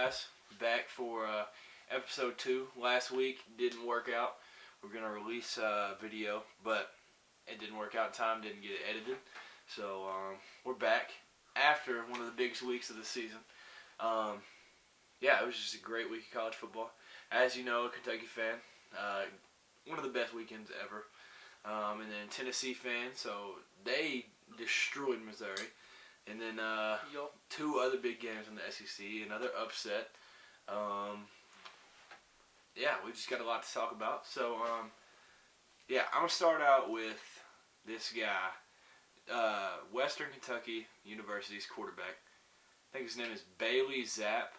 guys. Back for episode 2. Last week didn't work out. We're going to release a video, but it didn't work out in time, didn't get it edited. So we're back after one of the biggest weeks of the season. It was just a great week of college football. As you know, a Kentucky fan, one of the best weekends ever. And then Tennessee fan, so they destroyed Missouri. And then 2 other big games in the SEC, another upset. We just got a lot to talk about. So, I'm going to start out with this guy, Western Kentucky University's quarterback. I think his name is Bailey Zapp.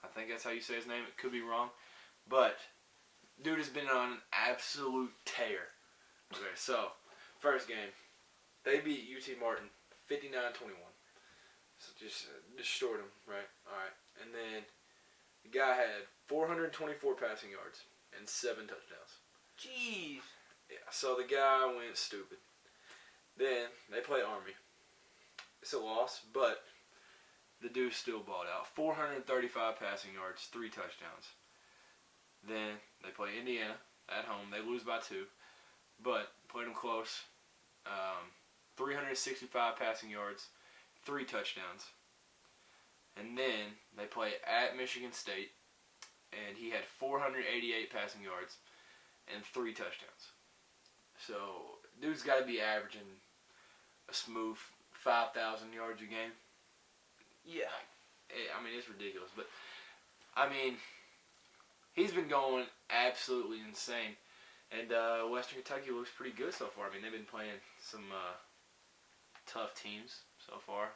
I think that's how you say his name. It could be wrong. But, dude has been on an absolute tear. Okay, so, first game, they beat UT Martin 59-21. So just destroyed him, right? All right. And then the guy had 424 passing yards and 7 touchdowns. Jeez. Yeah, so the guy went stupid. Then they play Army. It's a loss, but the dude still balled out. 435 passing yards, 3 touchdowns. Then they play Indiana at home. They lose by 2, but played them close. 365 passing yards, 3 touchdowns. And then they play at Michigan State, and he had 488 passing yards and 3 touchdowns. So, dude's got to be averaging a smooth 5,000 yards a game. Yeah. It's ridiculous. But, he's been going absolutely insane. And Western Kentucky looks pretty good so far. They've been playing some tough teams so far.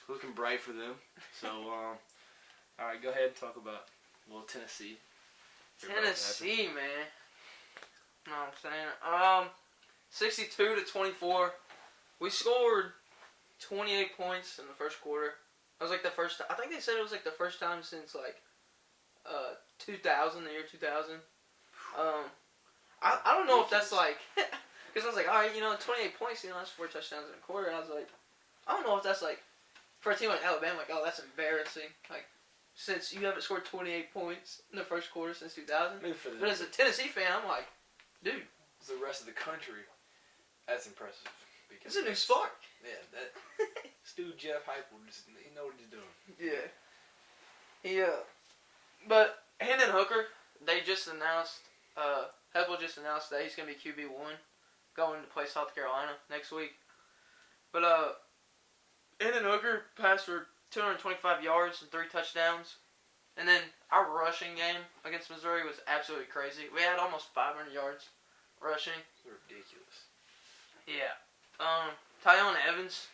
Looking bright for them. So, all right, go ahead and talk about Tennessee. Tennessee, man. You know what I'm saying? 62-24. We scored 28 points in the first quarter. It was like the first. I think they said it was like the first time since 2000, the year 2000. I don't know if that's because I was like, all right, 28 points, that's 4 touchdowns in a quarter. And I was like, I don't know if that's for a team like Alabama, that's embarrassing. Since you haven't scored 28 points in the first quarter since 2000. But as a Tennessee fan, I'm like, dude. The rest of the country, that's impressive. It's a new spark. Yeah, this dude Jeff Heupel, he knows what he's doing. Yeah. But Hendon Hooker, they just announced, Heupel just announced that he's going to be QB1 going to play South Carolina next week. But Hendon Hooker passed for 225 yards and 3 touchdowns. And then our rushing game against Missouri was absolutely crazy. We had almost 500 yards rushing. It's ridiculous. Yeah. Tyon Evans,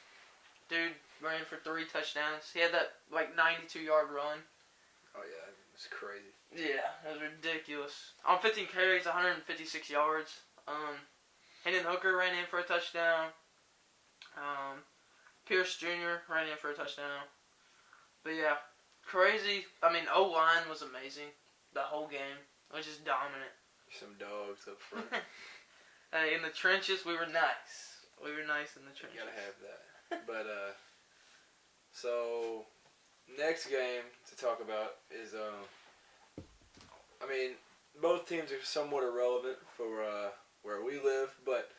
dude, ran for 3 touchdowns. He had that 92-yard run. Oh yeah, it was crazy. Yeah, it was ridiculous. On 15 carries, 156 yards. Hendon Hooker ran in for a touchdown. Pierce Jr. ran in for a touchdown. But yeah, crazy. O-line was amazing the whole game. It was just dominant. Some dogs up front. Hey, in the trenches, we were nice. We were nice in the trenches. You gotta have that. But, so, next game to talk about is, both teams are somewhat irrelevant for where we live, but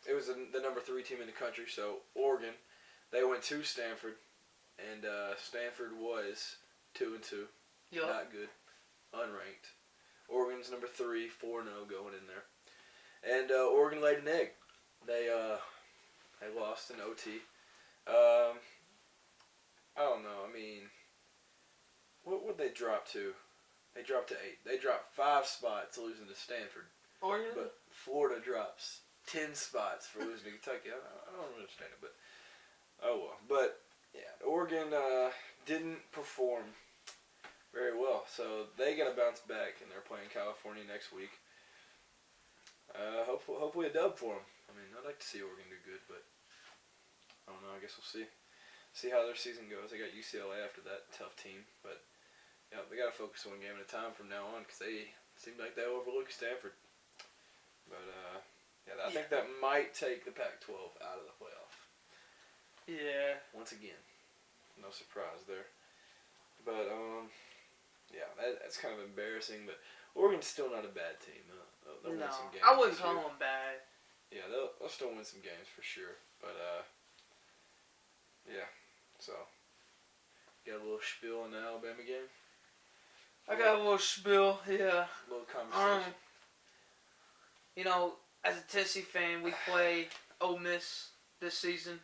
it was the number 3 team in the country, so Oregon. They went to Stanford, and Stanford was 2-2. Yep. Not good. Unranked. Oregon's number 3, 4-0 going in there. And Oregon laid an egg. They lost in OT. I don't know. What would they drop to? They dropped to 8. They dropped 5 spots losing to Stanford. Oregon? But Florida drops 10 spots for losing to Kentucky. I don't understand it, but oh well. But yeah, Oregon didn't perform very well, so they got to bounce back, and they're playing California next week. Hopefully a dub for them. I'd like to see Oregon do good, but I don't know. I guess we'll see. See how their season goes. They got UCLA after that tough team, but they got to focus one game at a time from now on because they seem like they overlook Stanford. But I think that might take the Pac-12 out of the playoff. Yeah. Once again. no surprise there. But yeah, that's kind of embarrassing. But Oregon's still not a bad team. They'll win some games. I wouldn't this call year. them bad. Yeah, they'll still win some games for sure. But yeah. So got a little spiel on the Alabama game. I got a little spiel, yeah. A little conversation. You know, as a Tennessee fan, we play Ole Miss this season.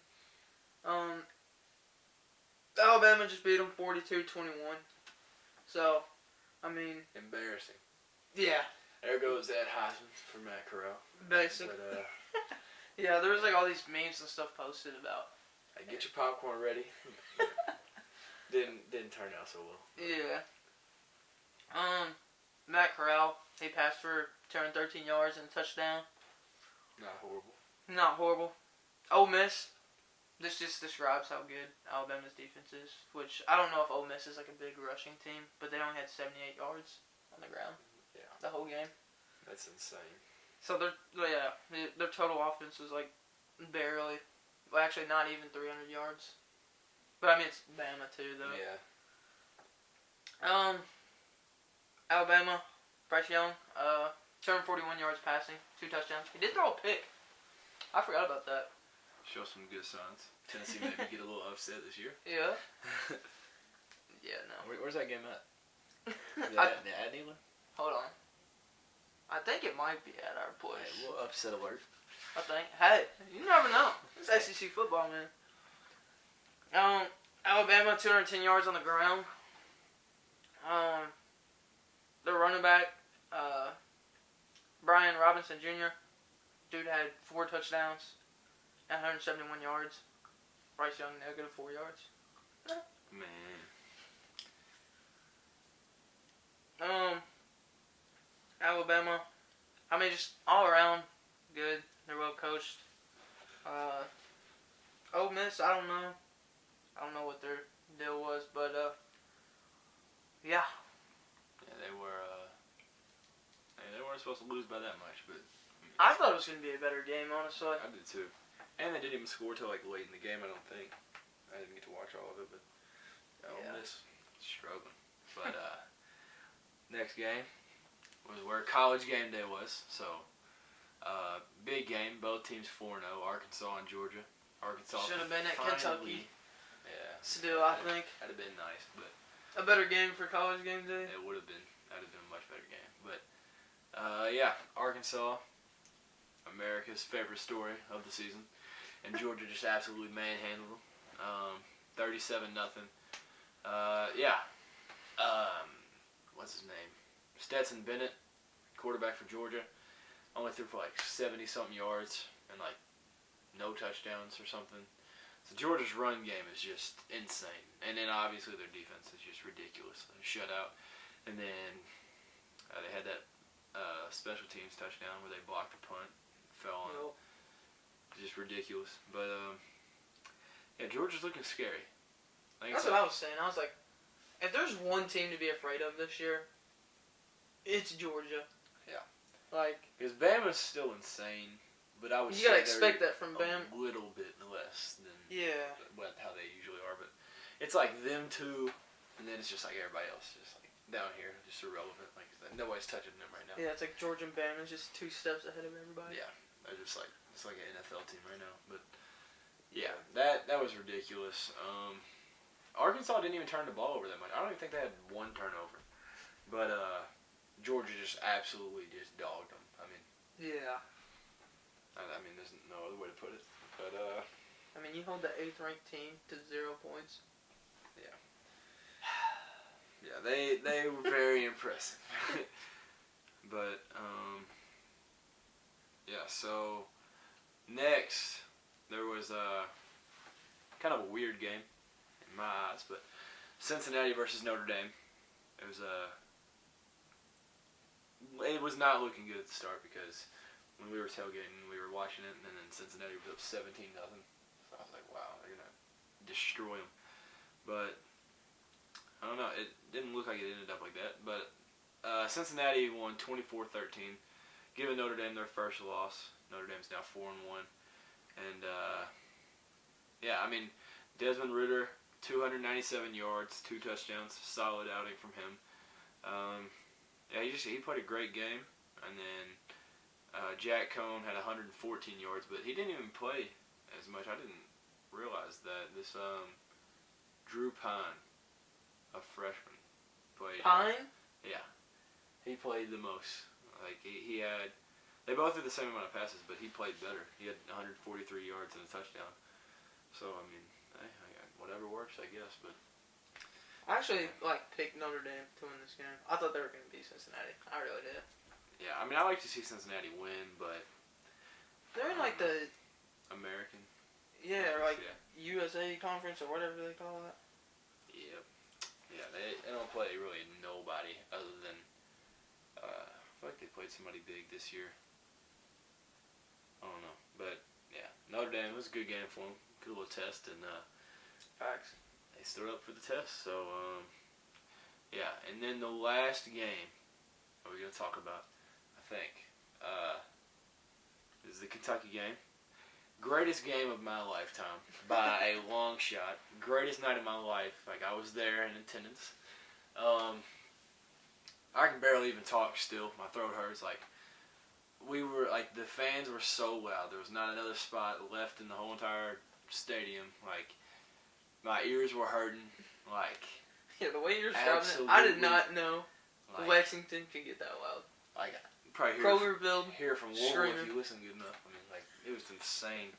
Alabama just beat them 42-21. So, I mean, Embarrassing. yeah. There goes that Heisman for Matt Corral. Basically. But, yeah, there was like all these memes and stuff posted about. hey, get your popcorn ready. Didn't turn out so well. Yeah. Matt Corral, he passed for 213 yards and a touchdown. Not horrible. Not horrible. Ole Miss, this just describes how good Alabama's defense is, which I don't know if Ole Miss is like a big rushing team, but they only had 78 yards on the ground. Yeah. The whole game. That's insane. So their total offense was like barely, well actually not even 300 yards. But I mean it's Bama too though. Yeah. Alabama, Bryce Young, 241 yards passing, 2 touchdowns. He did throw a pick. I forgot about that. Show some good signs. Tennessee maybe get a little upset this year. Yeah. Yeah, no. Where's that game at? At Neyland? Hold on. I think it might be at our place. Hey, a little upset alert. I think. Hey, you never know. It's SEC football, man. Alabama, 210 yards on the ground. Their running back, Brian Robinson Jr., dude had 4 touchdowns and 171 yards. Bryce Young, negative 4 yards. Man. Alabama, I mean, just all around good. They're well coached. Ole Miss, I don't know. I don't know what their deal was, but yeah. Yeah, they weren't supposed to lose by that much, but I thought it was going to be a better game, honestly. I did too. And they didn't even score till like late in the game, I don't think. I didn't get to watch all of it, but Ole Miss struggling. But next game was where college game day was. So big game, both teams 4-0, Arkansas and Georgia. Arkansas should have been at finally, Kentucky. Yeah. Still, I think. That'd have been nice, but A better game for college game day. it would have been. That'd have been a much better game. But yeah, Arkansas, America's favorite story of the season, and Georgia just absolutely manhandled them. 37-0. Yeah. What's his name? Stetson Bennett, quarterback for Georgia, only threw for like 70-something yards and like no touchdowns or something. So Georgia's run game is just insane, and then obviously their defense is just ridiculous. They shut out, and then they had that special teams touchdown where they blocked the punt, fell on. Nope. Just ridiculous. But yeah, Georgia's looking scary. That's what I was saying. I was like, if there's one team to be afraid of this year, it's Georgia. Yeah. Like, because Bama's still insane, but I would you say gotta expect they're that from Bama. a little bit less than how they usually are. But it's like them two, and then it's just like everybody else, just like down here, just irrelevant. Like nobody's touching them right now. Yeah, it's like Georgia and Bama's just 2 steps ahead of everybody. Yeah, they're just like it's like an NFL team right now. But yeah, that was ridiculous. Arkansas didn't even turn the ball over that much. I don't even think they had 1 turnover. But Georgia just absolutely just dogged them. I mean, Yeah. I mean, there's no other way to put it. But I mean, you hold the 8th ranked team to 0 points. yeah, they were very impressive. But yeah. So next there was kind of a weird game in my eyes, but Cincinnati versus Notre Dame. It was not looking good at the start because when we were tailgating, we were watching it, and then Cincinnati was up 17-0. So I was like, wow, they're gonna destroy them. But I don't know. It didn't look like it ended up like that. But Cincinnati won 24-13, giving Notre Dame their first loss. Notre Dame's now 4-1, and yeah, I mean, Desmond Ridder 297 yards, 2 touchdowns, solid outing from him. Yeah, he played a great game, and then Jack Cohn had 114 yards, but he didn't even play as much. I didn't realize that this Drew Pine, a freshman, played. Pine? Yeah, he played the most. Like he had, they both did the same amount of passes, but he played better. He had 143 yards and a touchdown. So I mean, whatever works, I guess. But I actually picked Notre Dame to win this game. I thought they were going to beat Cincinnati. I really did. yeah, I mean, I like to see Cincinnati win, but They're in the American. or Yeah. USA conference or whatever they call it. Yep. Yeah, they don't play really nobody other than I feel like they played somebody big this year. I don't know, but yeah, Notre Dame was a good game for them. Good little test, and Facts. they stood up for the test. So yeah, and then the last game that we're gonna talk about, I think, is the Kentucky game. Greatest game of my lifetime by a long shot. Greatest night of my life. Like, I was there in attendance. I can barely even talk still. My throat hurts. Like, the fans were so loud. There was not another spot left in the whole entire stadium. Like, my ears were hurting. Like, Yeah, the way you're describing it, I did not know Lexington could get that loud. Like, probably hear from Louisville if you listen good enough. I mean, like, it was insane.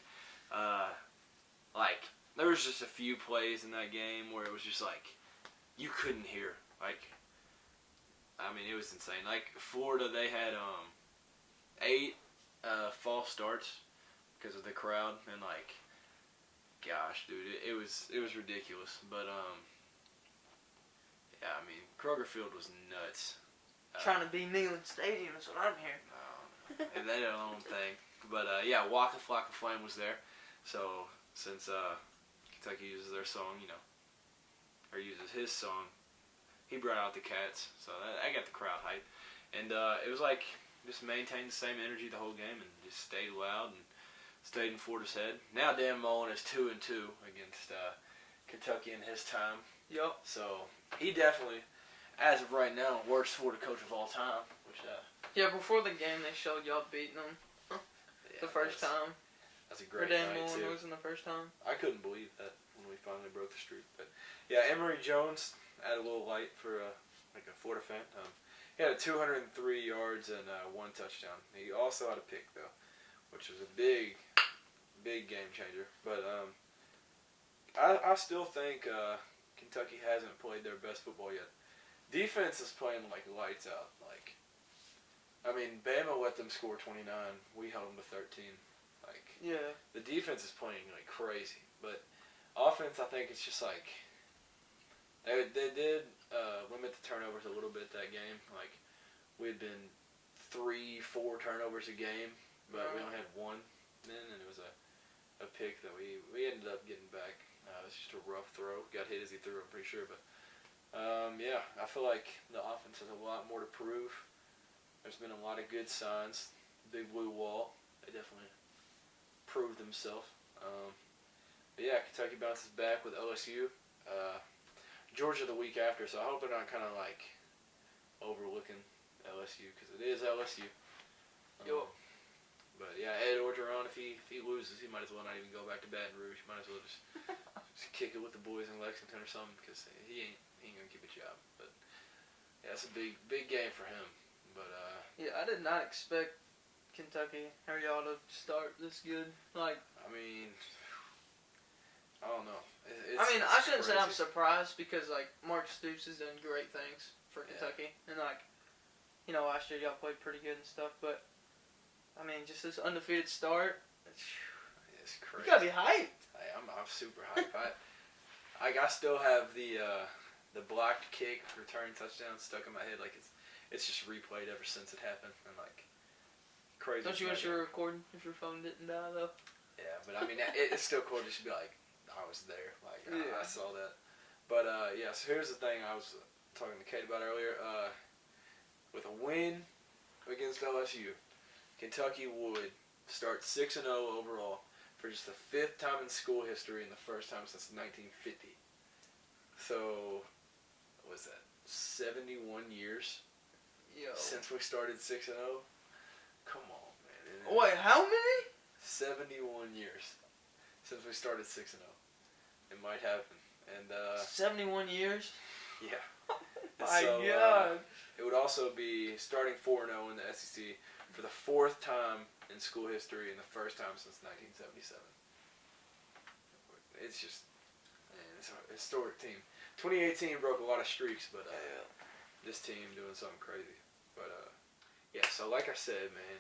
Like, there was just a few plays in that game where it was just like, you couldn't hear. Like, I mean, it was insane. Like, Florida, they had 8 false starts because of the crowd, and like, gosh, dude, it was ridiculous. But yeah, I mean, Kroger Field was nuts. Trying to be Neyland Stadium is what I'm hearing. And they did their own thing. But yeah, Waka Flocka Flame was there. So since Kentucky uses their song, or uses his song, he brought out the Cats. So I got the crowd hype. And it was like, just maintained the same energy the whole game and just stayed loud and stayed in Florida's head. Now Dan Mullen is 2-2 against Kentucky in his time. Yep. So he definitely, as of right now, worst Florida coach of all time. Which yeah, before the game they showed y'all beating them the first time. That's a great Dan night Mullen too. losing the first time. I couldn't believe that when we finally broke the streak. But yeah, Emory Jones added a little light for like a Florida fan. He had 203 yards and 1 touchdown. He also had a pick though, which was a big game changer. But I still think Kentucky hasn't played their best football yet. Defense is playing like lights out. Like, I mean, Bama let them score 29. We held them to 13. Like, yeah, the defense is playing like crazy. But offense, I think it's just like they did limit the turnovers a little bit that game. Like, we had been 3-4 turnovers a game, but we only had 1 then, and it was a pick that we ended up getting back. It was just a rough throw. Got hit as he threw, I'm pretty sure. But yeah, I feel like the offense has a lot more to prove. There's been a lot of good signs. Big Blue Wall, they definitely proved themselves. But yeah, Kentucky bounces back with LSU. Georgia the week after, so I hope they're not kind of like overlooking LSU because it is LSU. But yeah, Ed Orgeron, if he loses, he might as well not even go back to Baton Rouge. He might as well just kick it with the boys in Lexington or something because he ain't gonna keep a job. But yeah, it's a big game for him. But yeah, I did not expect Kentucky or y'all to start this good. Like, I mean, I don't know. I shouldn't say I'm surprised because like Mark Stoops has done great things for Kentucky, and like, last year y'all played pretty good and stuff, but I mean, just this undefeated start. It's crazy. You gotta be hyped. I'm super hyped. I still have the blocked kick return touchdown stuck in my head. Like it's just replayed ever since it happened, and like crazy. Don't you wish you were recording if your phone didn't die though? Yeah, but I mean, it's still cool just to be like, I was there. Like I saw that. But yeah. So here's the thing I was talking to Cade about earlier. With a win against LSU, Kentucky would start 6-0 overall for just the 5th time in school history and the first time since 1950. So, what was that? 71 years Yo. since we started 6-0. Come on, man. Wait, how many? 71 years since we started 6-0. It might happen. And 71 years. yeah. My So, God. it would also be starting 4-0 in the SEC for the 4th time in school history and the first time since 1977. It's just, man, it's a historic team. 2018 broke a lot of streaks, but this team doing something crazy. But yeah, so like I said, man,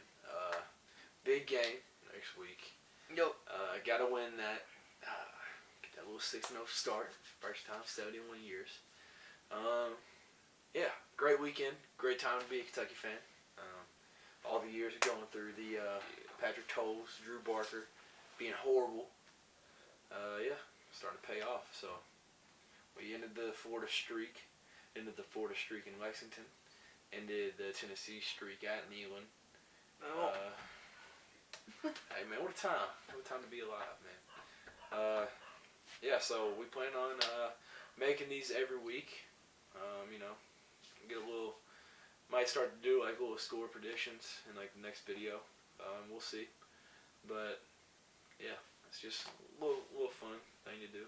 big game next week. Yo. Gotta win that. Get that little 6-0 start. First time, 71 years. Yeah, great weekend. Great time to be a Kentucky fan. All the years of going through the Patrick Tolles, Drew Barker, being horrible. Yeah, starting to pay off. So we ended the Florida streak. Ended the Florida streak in Lexington. Ended the Tennessee streak at Neyland. Oh. Hey man, what a time! What a time to be alive, man. Yeah, so we plan on making these every week. You know, get a little. Might start to do like little score predictions in like the next video. We'll see, but yeah, it's just a little fun thing to do.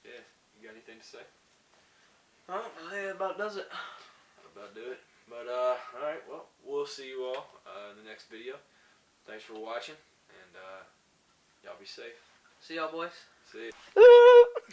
Yeah, you got anything to say? Oh, that about does it. That about do it. But alright, well, we'll see you all in the next video. Thanks for watching, and y'all be safe. See y'all, boys. See ya.